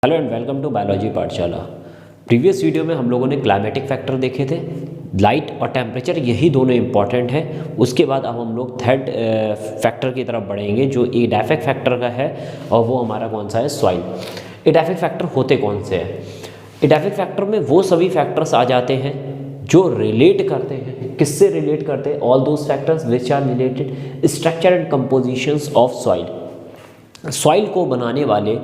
Hello and welcome to biology Pathshala. Previous video में हम लोगों ने क्लाइमेटिक फैक्टर देखे थे, लाइट और टेम्परेचर, यही दोनों इंपॉर्टेंट हैं। उसके बाद अब हम लोग थर्ड फैक्टर की तरफ बढ़ेंगे जो एडाफिक फैक्टर का है, और वो हमारा कौन सा है, सॉइल। एडाफिक फैक्टर होते कौन से हैं? एडाफिक फैक्टर में वो सभी फैक्टर्स आ जाते हैं जो रिलेट करते हैं। किससे रिलेट करते हैं? All those factors which are related structure and compositions of soil. Soil को बनाने वाले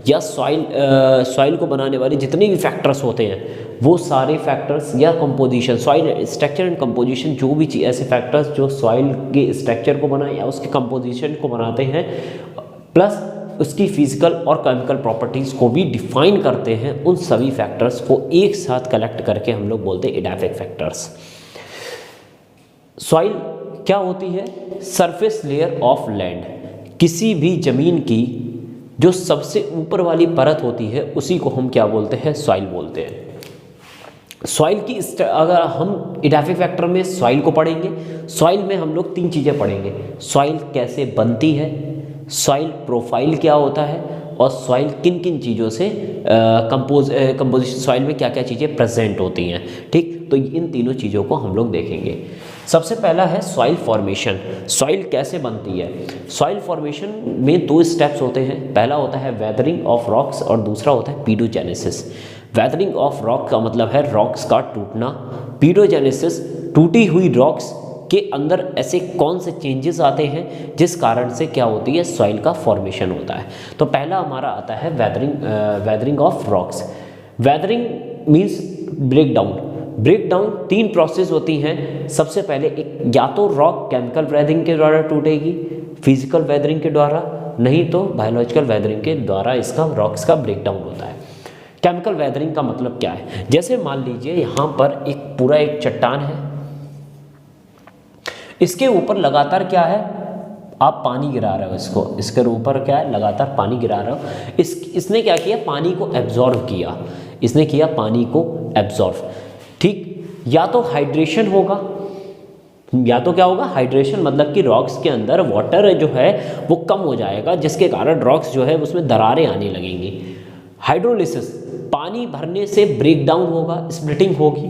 या सॉइल को बनाने वाले जितने भी फैक्टर्स होते हैं, वो सारे फैक्टर्स या composition, soil structure and composition, जो भी ऐसे फैक्टर्स जो सॉइल के स्ट्रक्चर को बनाए या उसके कंपोजिशन को बनाते हैं, प्लस उसकी फिजिकल और केमिकल प्रॉपर्टीज़ को भी डिफाइन करते हैं, उन सभी फैक्टर्स को एक साथ कलेक्ट करके हम लोग बोलते हैं एडाफिक फैक्टर्स। सॉइल क्या होती है? Surface layer of land. किसी भी ज़मीन की जो सबसे ऊपर वाली परत होती है उसी को हम क्या बोलते हैं? सॉइल बोलते हैं। सॉइल की अगर हम एडाफिक फैक्टर में सॉइल को पढ़ेंगे, सॉइल में हम लोग तीन चीज़ें पढ़ेंगे। सॉइल कैसे बनती है, सॉइल प्रोफाइल क्या होता है, और सॉइल किन किन चीज़ों से कंपोजिशन, सॉइल में क्या क्या चीज़ें प्रेजेंट होती हैं। ठीक, तो इन तीनों चीज़ों को हम लोग देखेंगे। सबसे पहला है सॉइल फॉर्मेशन। सॉइल कैसे बनती है? सॉइल फॉर्मेशन में दो स्टेप्स होते हैं। पहला होता है वेदरिंग ऑफ रॉक्स और दूसरा होता है पीडोजेनेसिस। वेदरिंग ऑफ रॉक का मतलब है रॉक्स का टूटना। पीडोजेनेसिस टूटी हुई रॉक्स के अंदर ऐसे कौन से चेंजेस आते हैं जिस कारण से क्या होती है, सॉइल का फॉर्मेशन होता है। तो पहला हमारा आता है weathering of rocks. Weathering means break down. Break down तीन प्रोसेस होती हैं। सबसे पहले एक, या तो रॉक केमिकल वेदरिंग के द्वारा टूटेगी, फिजिकल वेदरिंग के द्वारा, नहीं तो बायोलॉजिकल वेदरिंग के द्वारा इसका रॉक्स का ब्रेक डाउन होता है। केमिकल वेदरिंग का मतलब क्या है? जैसे मान लीजिए यहाँ पर एक चट्टान है, इसके ऊपर लगातार क्या है, आप पानी गिरा रहे हो, इसके ऊपर क्या है, लगातार पानी गिरा रहे हो। इसने क्या किया, पानी को एब्जॉर्व किया, इसने किया पानी को एब्जॉर्व। ठीक, या तो हाइड्रेशन होगा, या तो क्या होगा, हाइड्रेशन, मतलब कि रॉक्स के अंदर वाटर जो है वो कम हो जाएगा, जिसके कारण रॉक्स जो है उसमें दरारें आने लगेंगी। हाइड्रोलिसिस, पानी भरने से ब्रेक डाउन होगा, स्प्लिटिंग होगी।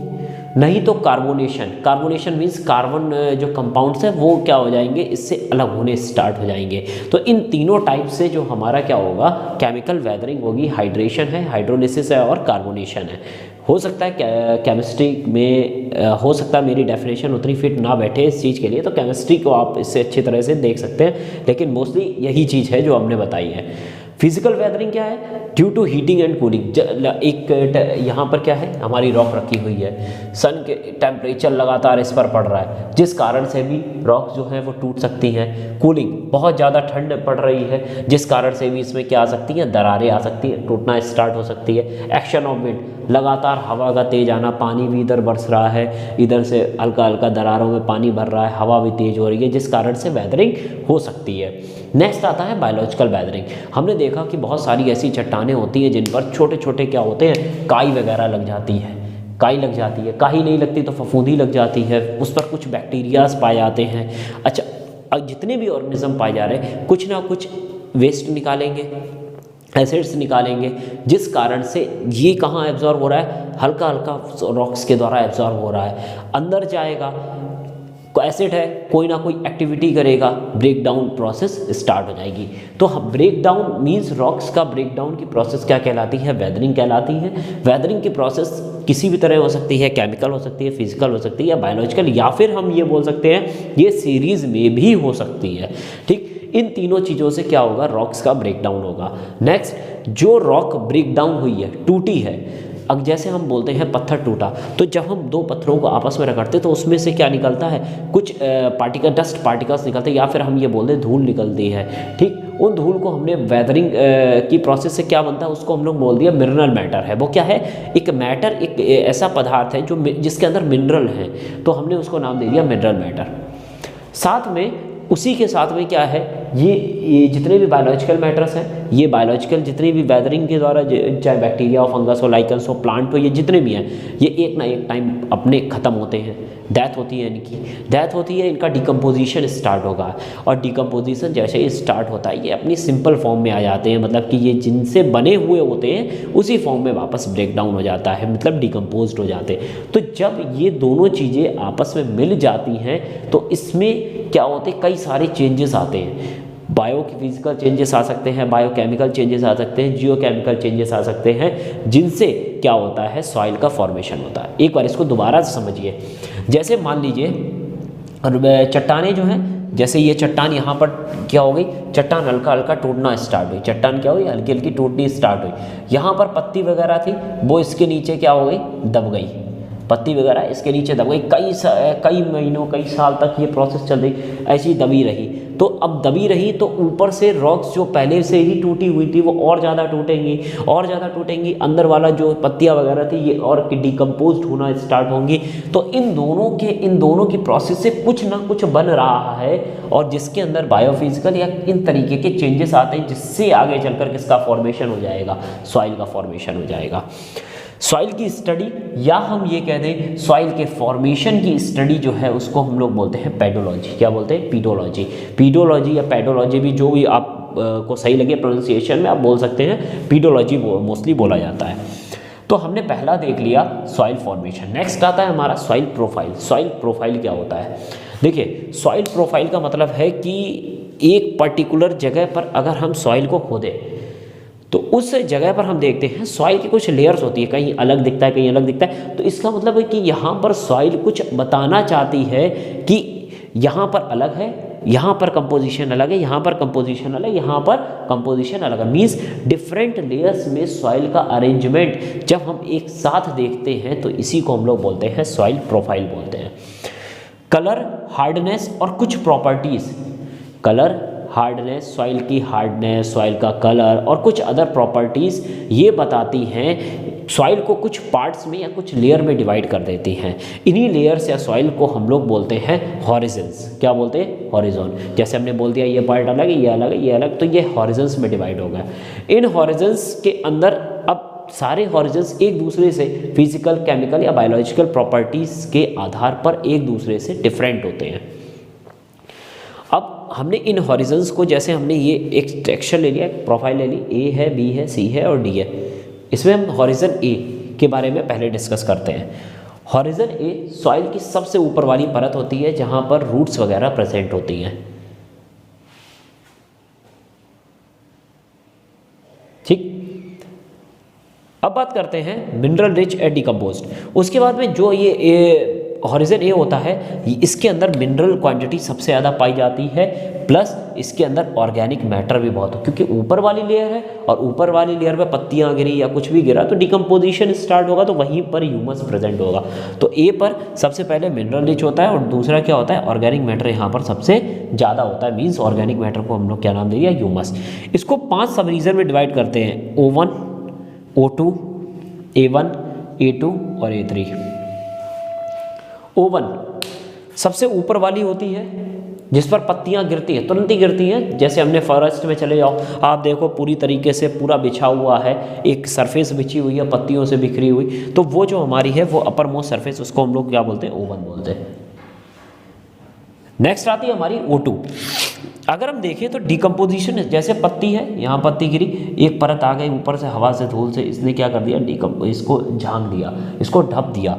नहीं तो कार्बोनेशन। कार्बोनेशन मीन्स कार्बन जो कंपाउंड्स हैं वो क्या हो जाएंगे, इससे अलग होने स्टार्ट हो जाएंगे। तो इन तीनों टाइप से जो हमारा क्या होगा, केमिकल वेदरिंग होगी। हाइड्रेशन है, हाइड्रोलिसिस है और कार्बोनेशन है। हो सकता है केमिस्ट्री में हो सकता है मेरी डेफिनेशन उतनी फिट ना बैठे इस चीज़ के लिए, तो केमिस्ट्री को आप इससे अच्छी तरह से देख सकते हैं, लेकिन मोस्टली यही चीज़ है जो हमने बताई है। फिजिकल वेदरिंग क्या है? Due to heating and cooling. एक यहाँ पर क्या है, हमारी रॉक रखी हुई है, सन के टेम्परेचर लगातार इस पर पड़ रहा है, जिस कारण से भी रॉक जो है वो टूट सकती हैं। कूलिंग, बहुत ज़्यादा ठंड पड़ रही है, जिस कारण से भी इसमें क्या आ सकती हैं, दरारें आ सकती हैं, टूटना स्टार्ट हो सकती है। एक्शन ऑफ विंड, लगातार हवा का तेज आना, पानी भी इधर बरस रहा है, इधर से हल्का हल्का दरारों में पानी भर रहा है, हवा भी तेज हो रही है, जिस कारण से वेदरिंग हो सकती है। नेक्स्ट आता है बायोलॉजिकल वेदरिंग। हमने देखा कि बहुत सारी ऐसी चट्टानें होती हैं जिन पर छोटे छोटे क्या होते हैं, काई वगैरह लग जाती है। काई लग जाती है, काई नहीं लगती तो फफूंदी लग जाती है, उस पर कुछ बैक्टीरियाज पाए जाते हैं। अच्छा, अब जितने भी ऑर्गेनिज्म पाए जा रहे हैं, कुछ ना कुछ वेस्ट निकालेंगे, एसिड्स निकालेंगे, जिस कारण से ये कहाँ एब्जॉर्ब हो रहा है, हल्का हल्का रॉक्स के द्वारा एब्जॉर्ब हो रहा है, अंदर जाएगा। एसिड है, कोई ना कोई एक्टिविटी करेगा, ब्रेक डाउन प्रोसेस स्टार्ट हो जाएगी। तो ब्रेक डाउन मीन्स रॉक्स का ब्रेक डाउन की प्रोसेस क्या कहलाती है, वेदरिंग कहलाती है। वेदरिंग की प्रोसेस किसी भी तरह हो सकती है, केमिकल हो सकती है, फिजिकल हो सकती है, या बायोलॉजिकल, या फिर हम ये बोल सकते हैं ये सीरीज में भी हो सकती है। ठीक, इन तीनों चीज़ों से क्या होगा, रॉक्स का ब्रेक डाउन होगा। नेक्स्ट, जो रॉक ब्रेक डाउन हुई है, टूटी है, अब जैसे हम बोलते हैं पत्थर टूटा, तो जब हम दो पत्थरों को आपस में रगड़ते हैं तो उसमें से क्या निकलता है, कुछ पार्टिकल, डस्ट पार्टिकल्स निकलते हैं, या फिर हम ये बोलते हैं धूल निकलती है। ठीक, उन धूल को हमने वेदरिंग की प्रोसेस से क्या बनता है, उसको हम लोग बोल दिया मिनरल मैटर है। वो क्या है, एक मैटर, एक ऐसा पदार्थ है जो जिसके अंदर मिनरल है, तो हमने उसको नाम दे दिया मिनरल मैटर। साथ में, उसी के साथ में क्या है, ये जितने भी बायोलॉजिकल मैटर्स हैं ये बायोलॉजिकल जितनी भी वेदरिंग के द्वारा, चाहे बैक्टीरिया हो, फंगस हो, लाइकन्स हो, प्लांट हो, ये जितने भी हैं, ये एक ना एक टाइम अपने ख़त्म होते हैं, डेथ होती है, इनकी डेथ होती है, इनका डिकम्पोजिशन स्टार्ट होगा, और डिकम्पोजिशन जैसे ही स्टार्ट होता है ये अपनी सिंपल फॉर्म में आ जाते हैं, मतलब कि ये जिनसे बने हुए होते हैं उसी फॉर्म में वापस ब्रेक डाउन हो जाता है, मतलब डिकम्पोज्ड हो जाते हैं। तो जब ये दोनों चीज़ें आपस में मिल जाती हैं तो इसमें क्या होते हैं, कई सारे चेंजेस आते हैं, बायो फिजिकल चेंजेस आ सकते हैं, बायोकेमिकल चेंजेस आ सकते हैं, जियोकेमिकल चेंजेस आ सकते हैं, जिनसे क्या होता है, सॉइल का फॉर्मेशन होता है। एक बार इसको दोबारा समझिए। जैसे मान लीजिए चट्टानें जो हैं, जैसे ये चट्टान यहाँ पर क्या हो गई, चट्टान हल्का हल्का टूटना स्टार्ट हुई, चट्टान क्या हुई, हल्की हल्की टूटनी स्टार्ट हुई। यहाँ पर पत्ती वगैरह थी, वो इसके नीचे क्या हो गई, दब गई, पत्ती वगैरह इसके नीचे दब गई, कई महीनों कई साल तक ये प्रोसेस चल रही, ऐसी दबी रही। तो अब दबी रही तो ऊपर से रॉक्स जो पहले से ही टूटी हुई थी वो और ज़्यादा टूटेंगी, और ज़्यादा टूटेंगी, अंदर वाला जो पत्तियाँ वगैरह थी ये और डिकम्पोज होना स्टार्ट होंगी। तो इन दोनों की प्रोसेस से कुछ ना कुछ बन रहा है, और जिसके अंदर बायोफिजिकल या इन तरीके के चेंजेस आते हैं, जिससे आगे चलकर किसका फॉर्मेशन हो जाएगा, सॉइल का फॉर्मेशन हो जाएगा। सॉइल की स्टडी, या हम ये कह दें सॉइल के फॉर्मेशन की स्टडी जो है उसको हम लोग बोलते हैं पेडोलॉजी। क्या बोलते हैं, पीडोलॉजी। पीडोलॉजी या पेडोलॉजी भी जो भी आप को सही लगे प्रोनाउंसिएशन में आप बोल सकते हैं, पीडोलॉजी मोस्टली बोला जाता है। तो हमने पहला देख लिया सॉइल फॉर्मेशन। नेक्स्ट आता है हमारा सॉइल प्रोफाइल। सॉइल प्रोफाइल क्या होता है, देखिए सॉइल प्रोफाइल का मतलब है कि एक पर्टिकुलर जगह पर अगर हम सॉइल को खोदें तो उस जगह पर हम देखते हैं सॉइल की कुछ लेयर्स होती है, कहीं अलग दिखता है, कहीं अलग दिखता है। तो इसका मतलब है कि यहाँ पर सॉइल कुछ बताना चाहती है कि यहाँ पर अलग है, यहाँ पर कंपोजिशन अलग है, यहाँ पर कंपोजिशन अलग, यहाँ पर कंपोजिशन अलग है। मीन्स डिफरेंट लेयर्स में सॉइल का अरेंजमेंट जब हम एक साथ देखते हैं तो इसी को हम लोग बोलते हैं सॉइल प्रोफाइल बोलते हैं। कलर, हार्डनेस और कुछ प्रॉपर्टीज़, कलर, हार्डनेस, सॉइल की हार्डनेस, सॉइल का कलर और कुछ अदर प्रॉपर्टीज़ ये बताती हैं, सॉइल को कुछ पार्ट्स में या कुछ लेयर में डिवाइड कर देती हैं। इन्हीं लेयर्स या सॉइल को हम लोग बोलते हैं हॉरिजन्स। क्या बोलते हैं, हॉरिजॉन। जैसे हमने बोल दिया ये पार्ट अलग है, ये अलग है, ये अलग, तो ये हॉरिजन्स में डिवाइड हो गया। इन हॉरिजन्स के अंदर अब सारे हॉरिजन्स एक दूसरे से फिजिकल, केमिकल या बायोलॉजिकल प्रॉपर्टीज़ के आधार पर एक दूसरे से डिफरेंट होते हैं। अब हमने इन हॉरिजन्स को, जैसे हमने ये एक टेक्सचर ले लिया, एक प्रोफाइल ले ली, ए है, बी है, सी है और डी है। इसमें हम हॉरिजन ए के बारे में पहले डिस्कस करते हैं। हॉरिजन ए सॉइल की सबसे ऊपर वाली परत होती है जहाँ पर रूट्स वगैरह प्रेजेंट होती हैं, ठीक। अब बात करते हैं मिनरल रिच एंड डिकम्पोज्ड। उसके बाद में जो ये हॉरिजन ए होता है, इसके अंदर मिनरल क्वांटिटी सबसे ज़्यादा पाई जाती है, प्लस इसके अंदर ऑर्गेनिक मैटर भी बहुत हो, क्योंकि ऊपर वाली लेयर है और ऊपर वाली लेयर पे पत्तियां गिरी या कुछ भी गिरा तो डिकम्पोजिशन स्टार्ट होगा, तो वहीं पर ह्यूमस प्रेजेंट होगा। तो ए पर सबसे पहले मिनरल रिच होता है और दूसरा क्या होता है, ऑर्गेनिक मैटर यहाँ पर सबसे ज़्यादा होता है। मीन्स ऑर्गेनिक मैटर को हम लोग क्या नाम दे दिया, ह्यूमस। इसको 5 सब रीजन में डिवाइड करते हैं, O1, O2, A1, A2 और A3। O1 सबसे ऊपर वाली होती है जिस पर पत्तियां गिरती हैं, तुरंत ही गिरती हैं। जैसे हमने फॉरेस्ट में चले जाओ, आप देखो पूरी तरीके से पूरा बिछा हुआ है, एक सरफेस बिछी हुई है पत्तियों से बिखरी हुई, तो वो जो हमारी है वो अपर मोस्ट सरफेस, उसको हम लोग क्या बोलते हैं, O1 बोलते हैं। नेक्स्ट आती है हमारी O2। अगर हम देखें तो डिकम्पोजिशन, जैसे पत्ती है, यहाँ पत्ती गिरी, एक परत आ गई ऊपर से, हवा से, धूल से, इसने क्या कर दिया, इसको झांक दिया, इसको ढक दिया,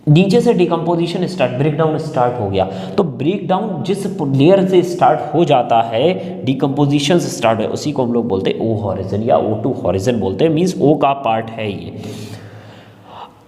नीचे से decomposition start, break down start हो गया। तो ब्रेक डाउन जिस लेयर से स्टार्ट हो जाता है, डिकम्पोजिशन से स्टार्ट है, उसी को हम लोग बोलते हैं O हॉरिजन या O2 हॉरिजन बोलते हैं। मीन्स O का पार्ट है ये।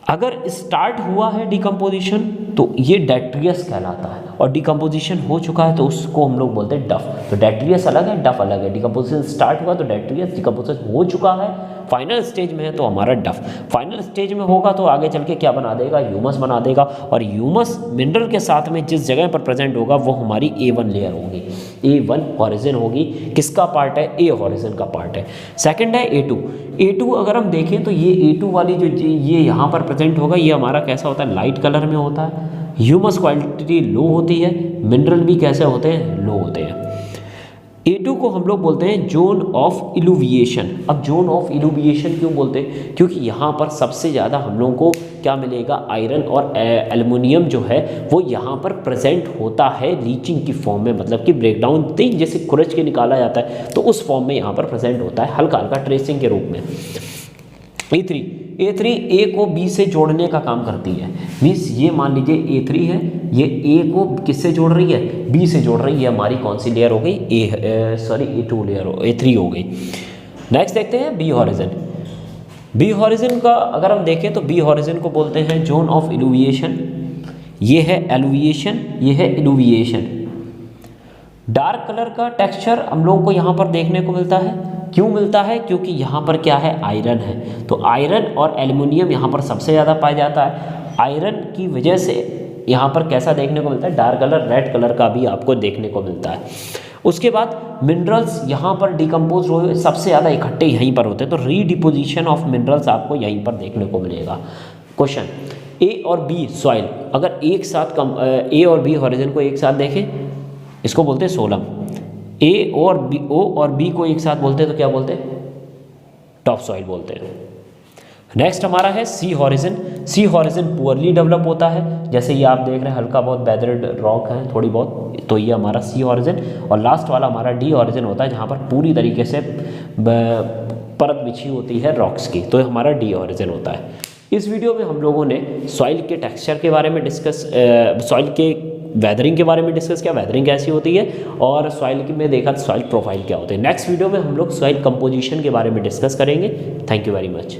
अगर स्टार्ट हुआ है डिकम्पोजिशन तो ये डेट्रियस कहलाता है, और डिकम्पोजिशन हो चुका है तो उसको हम लोग बोलते हैं डफ। तो डेट्रियस अलग है, डफ अलग है। डिकम्पोजिशन स्टार्ट हुआ तो डेट्रियस, डिकम्पोजिशन हो चुका है, फाइनल स्टेज में है तो हमारा डफ। फाइनल स्टेज में होगा तो आगे चल के क्या बना देगा, ह्यूमस बना देगा, और ह्यूमस मिनरल के साथ में जिस जगह पर प्रेजेंट होगा वो हमारी A1 लेयर होगी, A1 हॉरिजन होगी। किसका पार्ट है, A हॉरिजन का पार्ट है। सेकंड है A2। A2 अगर हम देखें तो ये A2 वाली जो ये यहाँ पर प्रेजेंट होगा, ये हमारा कैसा होता है, लाइट कलर में होता है, ह्यूमस क्वालिटी लो होती है, मिनरल भी कैसे होते हैं, लो होते हैं। A2 को हम लोग बोलते हैं जोन ऑफ इलुविएशन। अब जोन ऑफ इलुविएशन क्यों बोलते हैं? क्योंकि यहाँ पर सबसे ज़्यादा हम लोगों को क्या मिलेगा, आयरन और एल्युमिनियम जो है वो यहाँ पर प्रेजेंट होता है लीचिंग की फॉर्म में, मतलब कि ब्रेकडाउन जैसे खुरच के निकाला जाता है तो उस फॉर्म में यहाँ पर प्रेजेंट होता है, हल्का हल्का ट्रेसिंग के रूप में। A3 ए को बी से जोड़ने का काम करती है। मीन्स ये मान लीजिए A3 है, ये ए को किससे जोड़ रही है, बी से जोड़ रही है। हमारी कौन सी लेयर हो गई, A2 लेयर A3 हो गई। नेक्स्ट देखते हैं बी हॉरिजन। बी हॉरिजन का अगर हम देखें तो बी हॉरिजन को बोलते हैं जोन ऑफ इलुविएशन। ये है एलुविएशन, ये है इलुविएशन। डार्क कलर का टेक्सचर हम लोगों को यहाँ पर देखने को मिलता है। क्यों मिलता है? क्योंकि यहाँ पर क्या है, आयरन है। तो आयरन और एल्युमिनियम यहाँ पर सबसे ज़्यादा पाया जाता है। आयरन की वजह से यहाँ पर कैसा देखने को मिलता है, डार्क कलर, रेड कलर का भी आपको देखने को मिलता है। उसके बाद मिनरल्स यहाँ पर डिकम्पोज हुए सबसे ज़्यादा इकट्ठे यहीं पर होते हैं, तो रीडिपोजिशन ऑफ मिनरल्स आपको यहीं पर देखने को मिलेगा। क्वेश्चन, ए और बी सॉइल अगर एक साथ ए और बी हॉरिजन को एक साथ देखें, इसको बोलते हैं सोलम। ए और बी, ओ और बी को एक साथ बोलते हैं तो क्या बोलते हैं, टॉप सॉइल बोलते हैं। नेक्स्ट हमारा है सी हॉरिजन। सी हॉरिजन पुअरली डेवलप होता है, जैसे ये आप देख रहे हैं हल्का बहुत बेदर्ड रॉक है थोड़ी बहुत, तो ये हमारा सी हॉरिजन। और लास्ट वाला हमारा डी हॉरिजन होता है, जहाँ पर पूरी तरीके से परत बिछी होती है रॉक्स की, तो हमारा डी हॉरिजन होता है। इस वीडियो में हम लोगों ने सॉइल के टेक्सचर के बारे में डिस्कस, सॉइल के वेदरिंग के बारे में डिस्कस किया, वेदरिंग कैसी होती है, और सॉइल में देखा सॉइल प्रोफाइल क्या होते हैं। नेक्स्ट वीडियो में हम लोग सॉइल कंपोजिशन के बारे में डिस्कस करेंगे। Thank you very much.